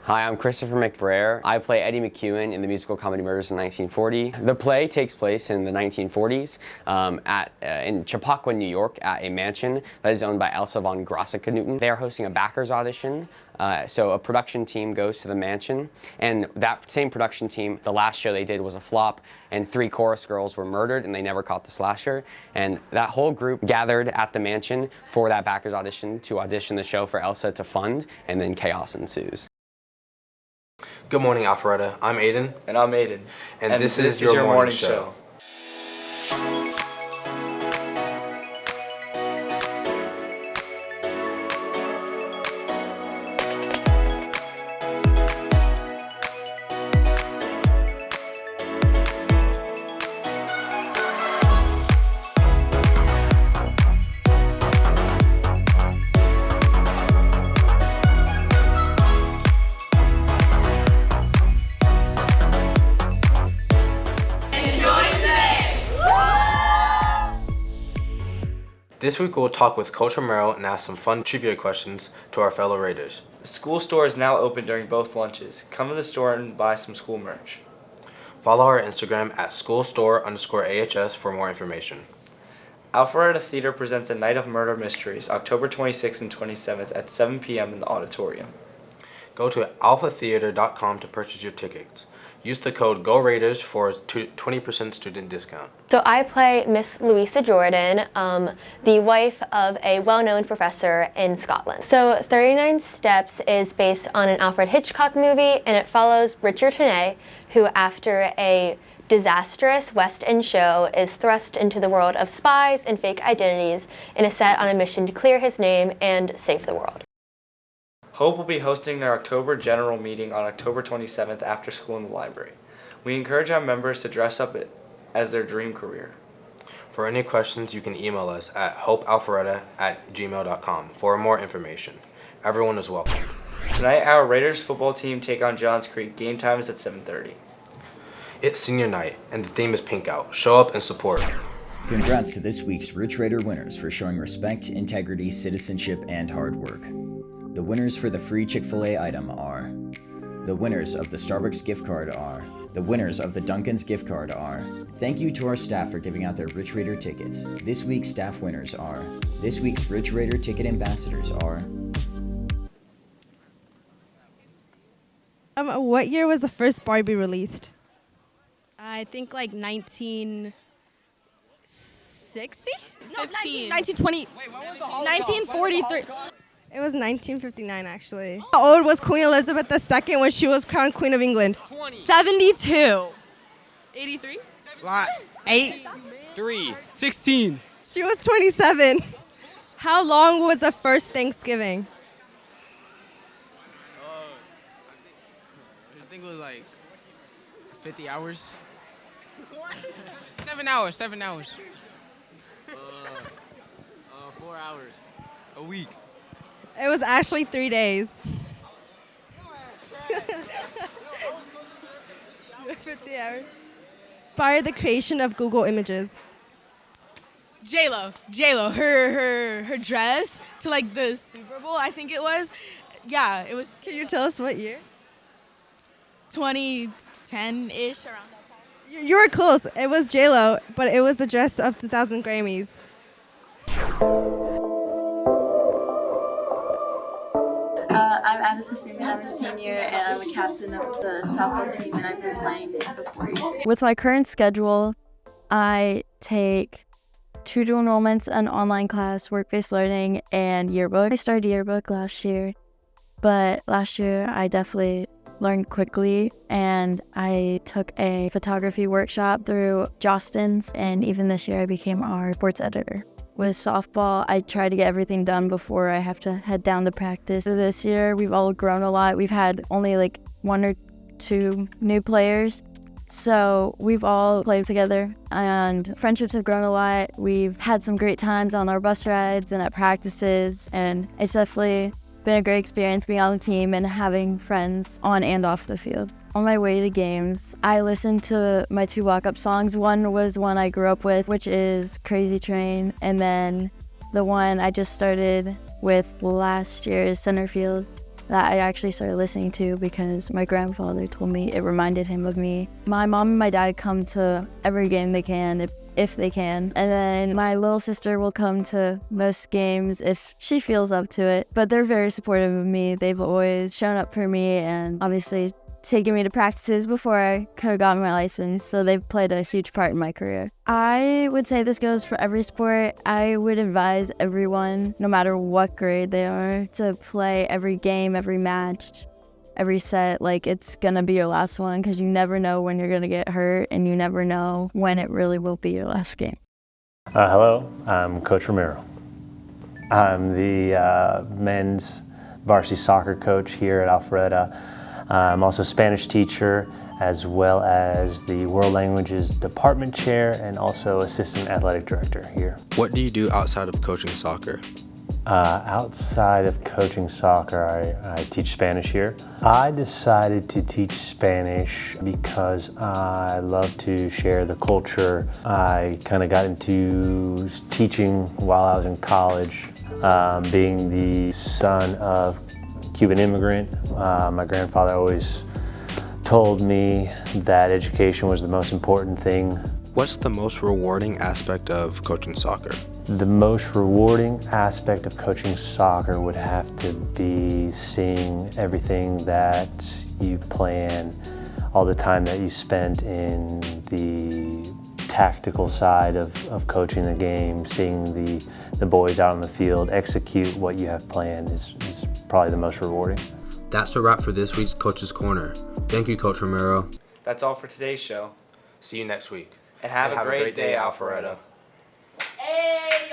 Hi, I'm Christopher McBrayer. I play Eddie McEwen in the musical comedy Murders in 1940. The play takes place in the 1940s in Chappaqua, New York, at a mansion that is owned by Elsa von Grosseck-Newton. They are hosting a backers audition, so a production team goes to the mansion, and that same production team, the last show they did was a flop, and 3 chorus girls were murdered, and they never caught the slasher. And that whole group gathered at the mansion for that backers audition to audition the show for Elsa to fund, and then chaos ensues. Good morning, Alpharetta. I'm Aiden. And I'm Aiden. And this is your morning show. This week we'll talk with Coach Romero and ask some fun trivia questions to our fellow Raiders. The school store is now open during both lunches. Come to the store and buy some school merch. Follow our Instagram at schoolstore_AHS for more information. Alpharetta Theater presents a Night of Murder Mysteries, October 26th and 27th at 7 p.m. in the auditorium. Go to alphatheater.com to purchase your tickets. Use the code GORAIDERS for a 20% student discount. So I play Miss Louisa Jordan, the wife of a well-known professor in Scotland. So 39 Steps is based on an Alfred Hitchcock movie, and it follows Richard Tenay, who after a disastrous West End show is thrust into the world of spies and fake identities and is set on a mission to clear his name and save the world. Hope will be hosting their October general meeting on October 27th after school in the library. We encourage our members to dress up as their dream career. For any questions, you can email us at hopealpharetta@gmail.com for more information. Everyone is welcome. Tonight, our Raiders football team take on Johns Creek. Game time is at 7:30. It's senior night, and the theme is Pink Out. Show up and support. Congrats to this week's Rich Raider winners for showing respect, integrity, citizenship, and hard work. The winners for the free Chick-fil-A item are, the winners of the Starbucks gift card are, the winners of the Dunkin's gift card are. Thank you to our staff for giving out their Rich Raider tickets. This week's staff winners are, this week's Rich Raider ticket ambassadors are. What year was the first Barbie released? I think like 1960? No, 1920. Wait, what was the 1943. It was 1959, actually. How old was Queen Elizabeth II when she was crowned Queen of England? 72. 83? 8. 16. She was 27. How long was the first Thanksgiving? I think it was like 50 hours. 7 hours. 7 hours. 4 hours. A week. It was actually 3 days. 50 hours. Inspired the creation of Google Images. J-Lo. Her dress to like the Super Bowl, I think it was. Yeah, it was. Can you tell us what year? 2010-ish, around that time. You were close. It was J-Lo, but it was the dress of 2000 Grammys. I'm Addison Freeman. I'm a senior and I'm a captain of the softball team, and I've been playing for 4 years. With my current schedule, I take 2 dual enrollments, an online class, work-based learning, and yearbook. I started yearbook last year, but last year I definitely learned quickly, and I took a photography workshop through Jostens, and even this year I became our sports editor. With softball, I try to get everything done before I have to head down to practice. So this year, we've all grown a lot. We've had only like 1 or 2 new players. So we've all played together and friendships have grown a lot. We've had some great times on our bus rides and at practices, and it's definitely been a great experience being on the team and having friends on and off the field. On my way to games, I listened to my 2 walk-up songs. One was one I grew up with, which is Crazy Train, and then the one I just started with last year is Center Field. that I actually started listening to because my grandfather told me it reminded him of me. My mom and my dad come to every game they can, if they can. And then my little sister will come to most games if she feels up to it. But they're very supportive of me. They've always shown up for me and obviously taken me to practices before I could have gotten my license. So they've played a huge part in my career. I would say this goes for every sport. I would advise everyone, no matter what grade they are, to play every game, every match, every set like it's gonna be your last one, because you never know when you're gonna get hurt and you never know when it really will be your last game. Hello, I'm Coach Romero. I'm the men's varsity soccer coach here at Alpharetta. I'm also a Spanish teacher, as well as the World Languages Department Chair and also Assistant Athletic Director here. What do you do outside of coaching soccer? Outside of coaching soccer, I teach Spanish here. I decided to teach Spanish because I love to share the culture. I kind of got into teaching while I was in college. Being the son of Cuban immigrant, my grandfather always told me that education was the most important thing. What's the most rewarding aspect of coaching soccer? The most rewarding aspect of coaching soccer would have to be seeing everything that you plan, all the time that you spent in the tactical side of coaching the game, seeing the boys out on the field execute what you have planned is probably the most rewarding. That's a wrap for this week's Coach's Corner. Thank you, Coach Romero. That's all for today's show. See you next week. And have a great day, Alpharetta. Hey!